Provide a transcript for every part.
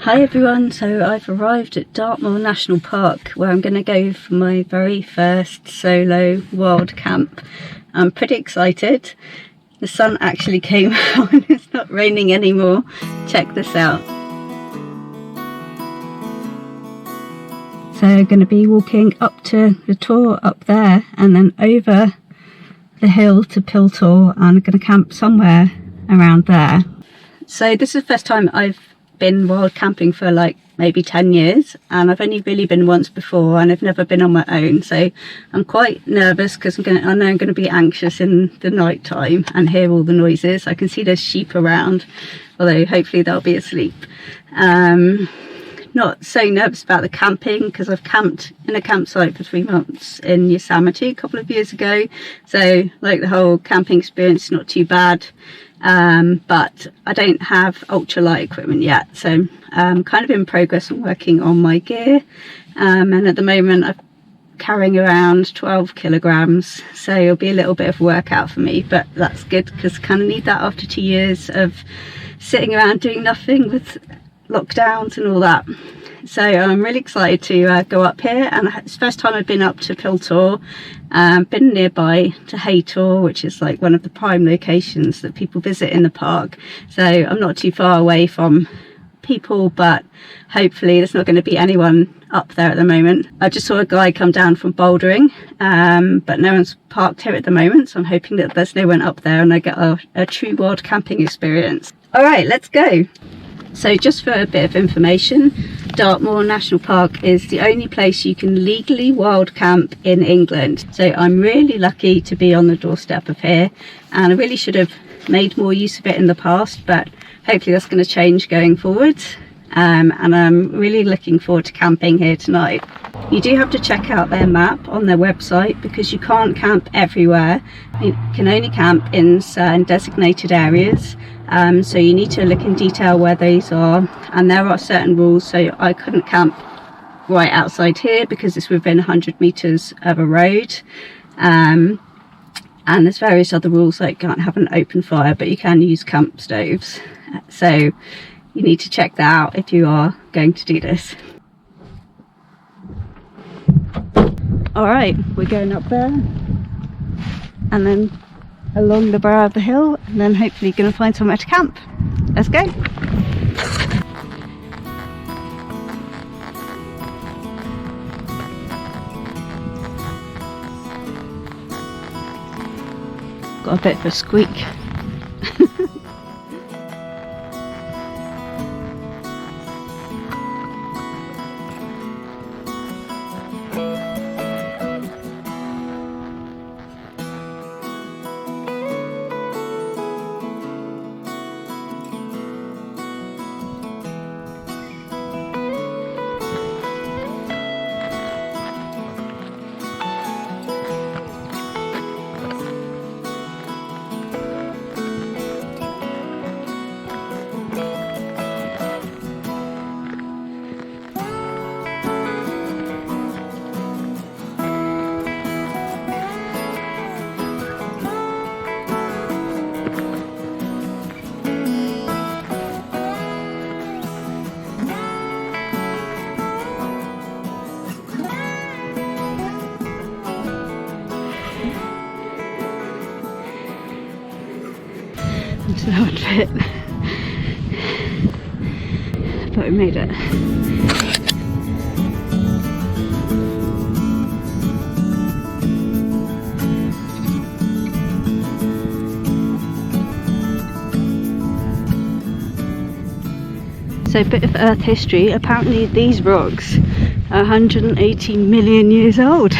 Hi everyone, so I've arrived at Dartmoor National Park where I'm going to go for my very first solo wild camp. I'm pretty excited. The sun actually came out and it's not raining anymore. Check this out. So I'm going to be walking up to the Tor up there and then over the hill to Piltor, and I'm going to camp somewhere around there. So this is the first time I've been wild camping for like maybe 10 years, and I've only really been once before, and I've never been on my own, so I'm quite nervous because I know I'm going to be anxious in the night time and hear all the noises. I can see there's sheep around, although hopefully they'll be asleep. Not so nervous about the camping because I've camped in a campsite for 3 months in Yosemite a couple of years ago, so like the whole camping experience is not too bad. But I don't have ultralight equipment yet, so I'm kind of in progress on working on my gear, and at the moment I'm carrying around 12 kilograms, so it'll be a little bit of a workout for me, but that's good because I kind of need that after 2 years of sitting around doing nothing with lockdowns and all that. So I'm really excited to go up here, and it's the first time I've been up to Piltor. Been nearby to Haytor, which is like one of the prime locations that people visit in the park, so I'm not too far away from people, but hopefully there's not going to be anyone up there at the moment. I just saw a guy come down from bouldering, but no one's parked here at the moment, so I'm hoping that there's no one up there and I get a true wild camping experience. Alright, let's go. So just for a bit of information, Dartmoor National Park is the only place you can legally wild camp in England. So I'm really lucky to be on the doorstep of here, and I really should have made more use of it in the past, but hopefully that's going to change going forward. And I'm really looking forward to camping here tonight. You do have to check out their map on their website because you can't camp everywhere. You can only camp in certain designated areas. So you need to look in detail where these are, and there are certain rules. So I couldn't camp right outside here because it's within 100 meters of a road, and there's various other rules, like you can't have an open fire, but you can use camp stoves. So you need to check that out if you are going to do this. Alright, we're going up there and then along the brow of the hill, and then hopefully going to find somewhere to camp. Let's go. Got a bit of a squeak. That would fit, but we made it. So a bit of Earth history. Apparently these rocks are 180 million years old,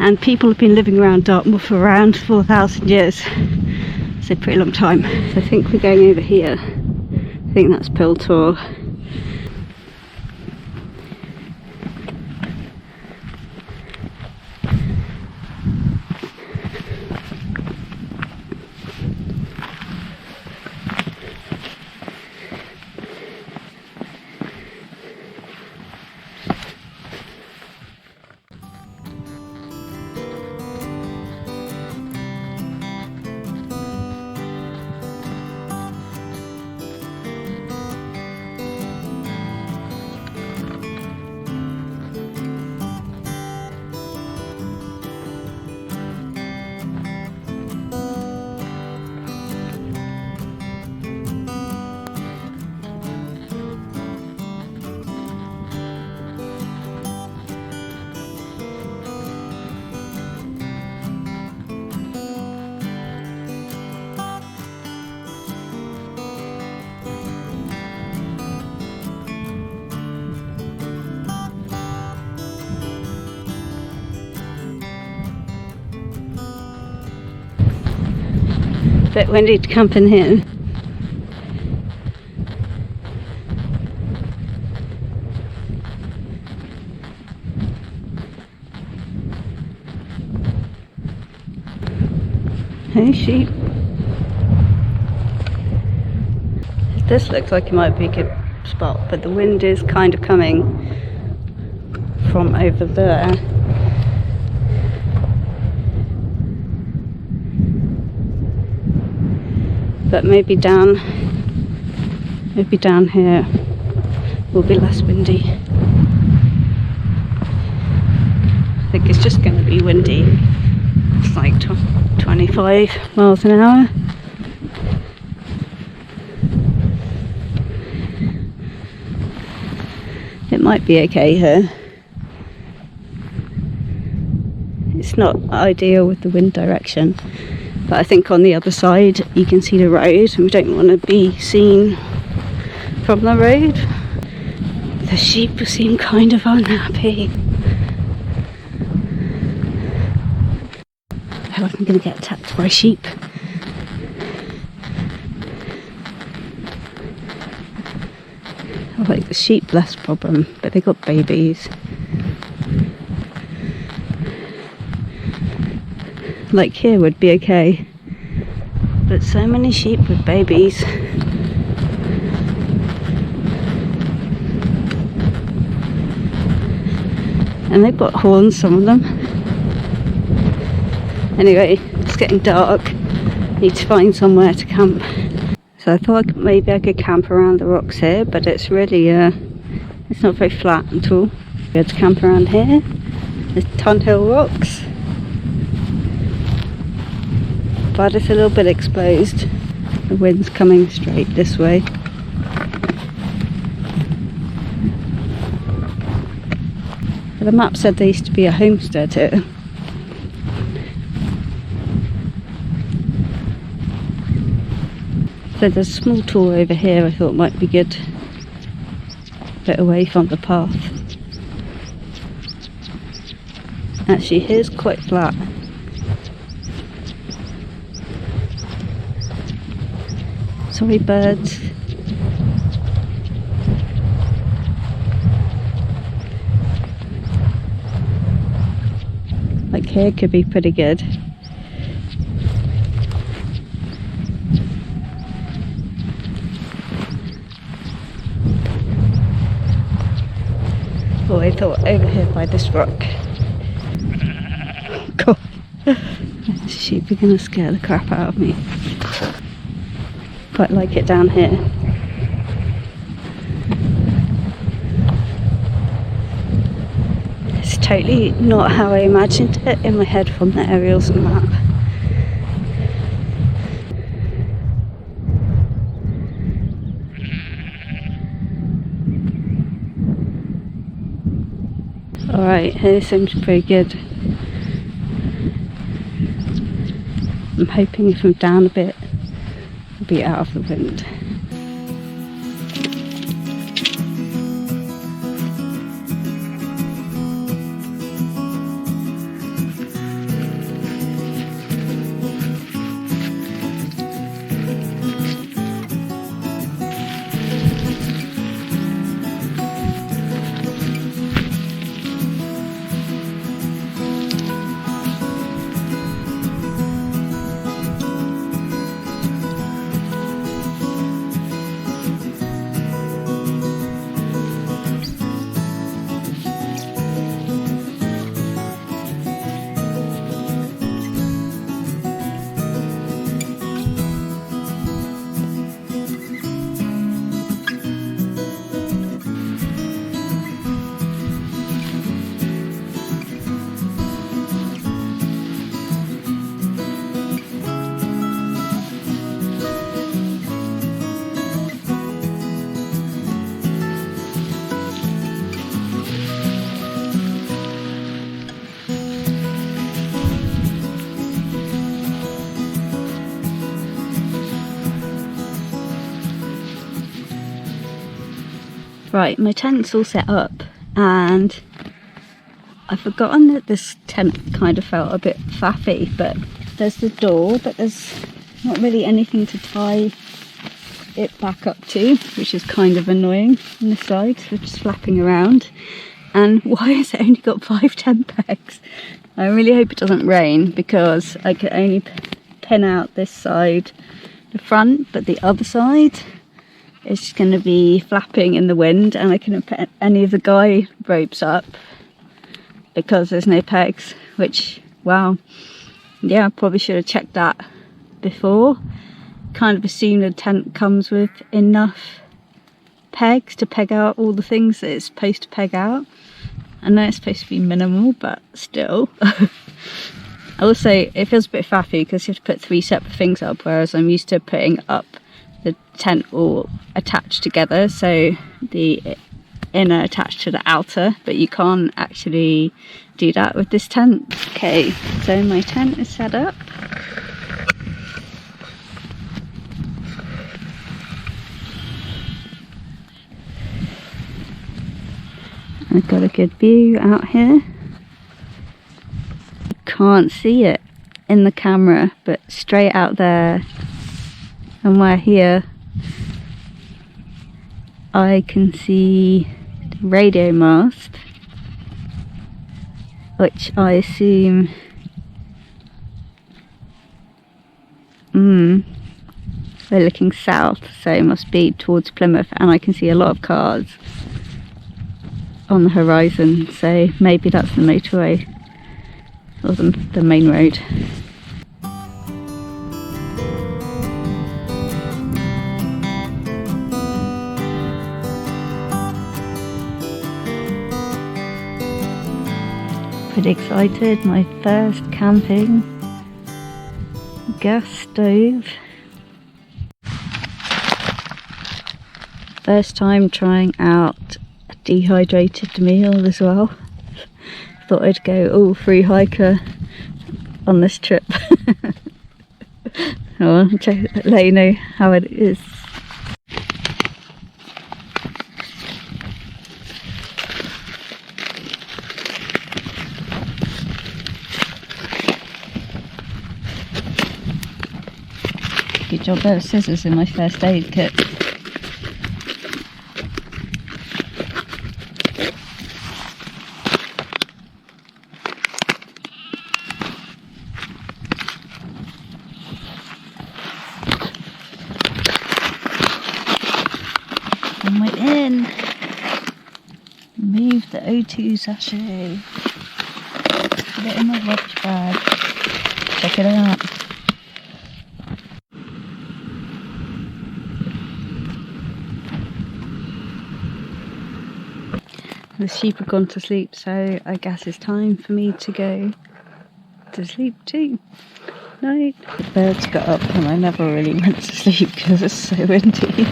and people have been living around Dartmoor for around 4,000 years. It's a pretty long time. So I think we're going over here. I think that's Piltor. bit windy to camp in here. Hey sheep. This looks like it might be a good spot, but the wind is kind of coming from over there. But maybe down here will be less windy. I think it's just going to be windy. It's like 25 miles an hour. It might be okay here. It's not ideal with the wind direction, but I think on the other side you can see the road, and we don't want to be seen from the road. The sheep seem kind of unhappy. I feel like I'm going to get attacked by sheep. I like the sheep less problem, but they got babies. Like here would be okay, but so many sheep with babies. And they've got horns, some of them. Anyway, it's getting dark. Need to find somewhere to camp. So I thought maybe I could camp around the rocks here, but it's really, it's not very flat at all. We had to camp around here. There's Tunhill Rocks. But it's a little bit exposed. The wind's coming straight this way. But the map said there used to be a homestead here. So there's a small tour over here I thought might be good. A bit away from the path. Actually, here's quite flat. Sorry, birds. Like here could be pretty good. Oh, I thought over here by this rock. God. The sheep are gonna scare the crap out of me. Quite like it down here. It's totally not how I imagined it in my head from the aerials and map. Alright, here seems pretty good. I'm hoping if I'm down a bit, I'll be out of the wind. Right, my tent's all set up and I've forgotten that this tent kind of felt a bit faffy, but there's the door, but there's not really anything to tie it back up to, which is kind of annoying on this side, so just flapping around. And why has it only got 5-10 pegs? I really hope it doesn't rain, because I can only pin out this side, the front, but the other side is just going to be flapping in the wind, and I couldn't put any of the guy ropes up because there's no pegs, which, wow, yeah, I probably should have checked that before. Kind of assumed the tent comes with enough pegs to peg out all the things that it's supposed to peg out. I know it's supposed to be minimal, but still. Also, it feels a bit faffy because you have to put 3 separate things up, whereas I'm used to putting up the tent all attached together, so the inner attached to the outer, but you can't actually do that with this tent. Okay, so my tent is set up. I've got a good view out here. Can't see it in the camera, but straight out there, and we're here, I can see the radio mast, which I assume we're looking south, so it must be towards Plymouth, and I can see a lot of cars on the horizon, so maybe that's the motorway or the main road. Pretty excited, my first camping gas stove. First time trying out a dehydrated meal as well. Thought I'd go all free hiker on this trip. I'll let you know how it is. Good job there are scissors in my first aid kit. And we're in. Remove the O2 sachet. Put it in my watch bag. Check it out. The sheep have gone to sleep, so I guess it's time for me to go to sleep too. Night. The birds got up and I never really went to sleep because it's so windy.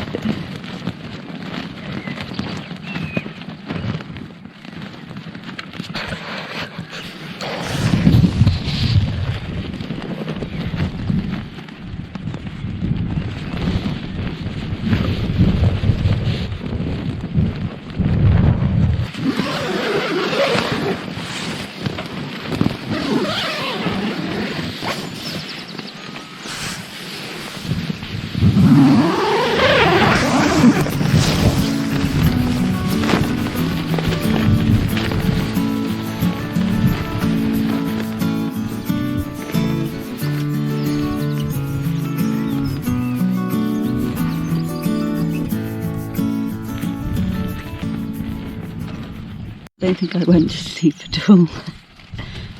I don't think I went to sleep at all.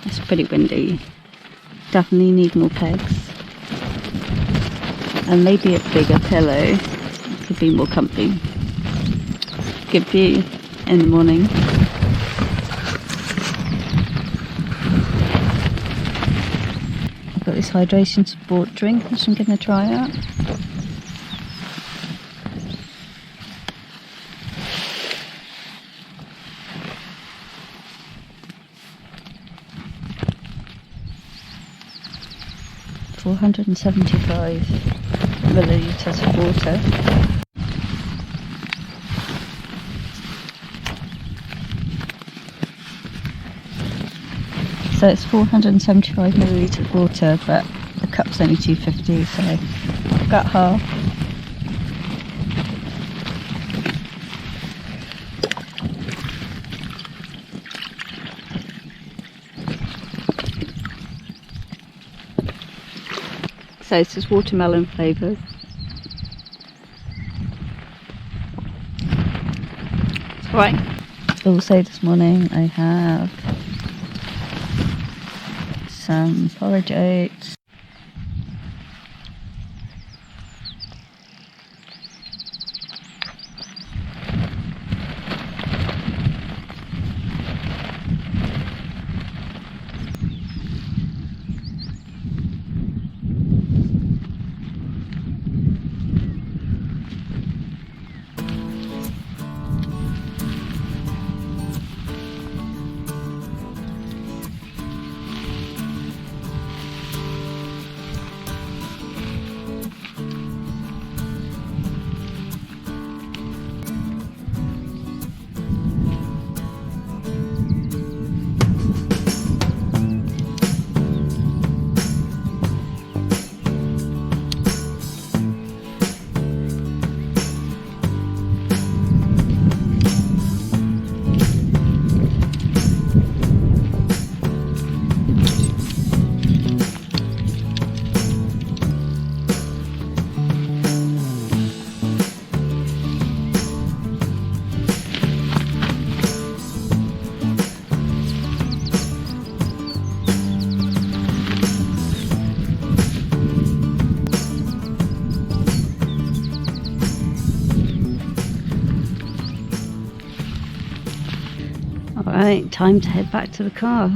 It's pretty windy. Definitely need more pegs. And maybe a bigger pillow. Could be more comfy. Good view in the morning. I've got this hydration support drink which I'm going to try out. $475 millilitres of water. So it's 475 millilitres of water, but the cup's only £2.50, so I've got half. So it's just watermelon flavoured. It's alright. Also this morning I have some porridge oats. Alright, time to head back to the car.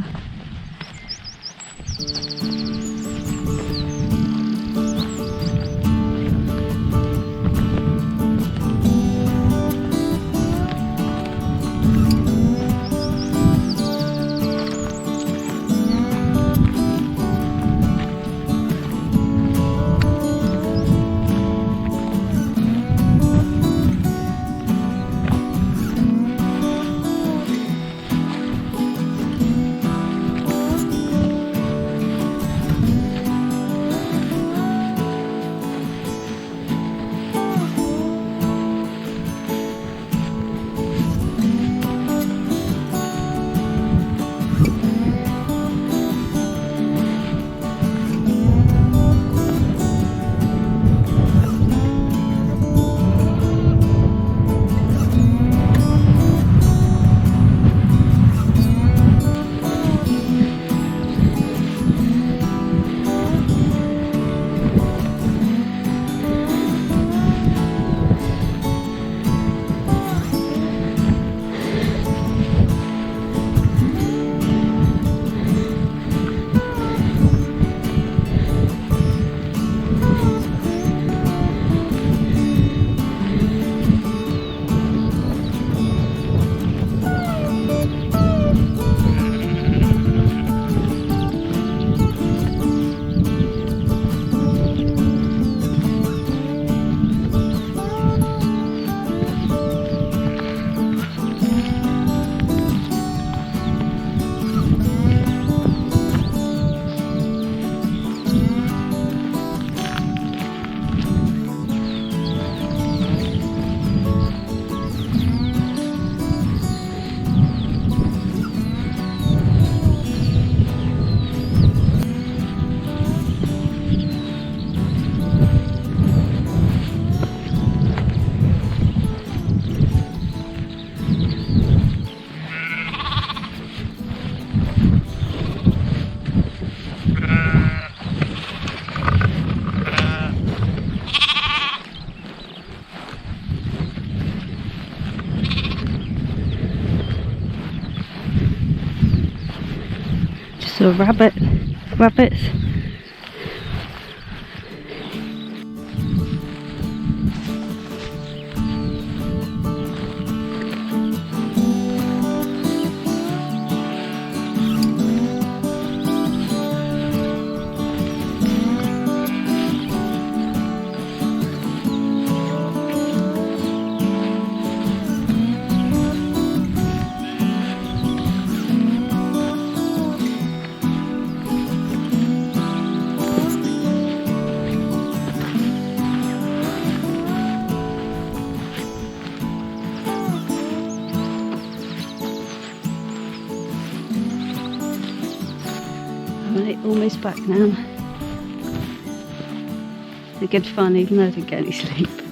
So rabbits. Right, almost back now. A good fun even though I didn't get any sleep.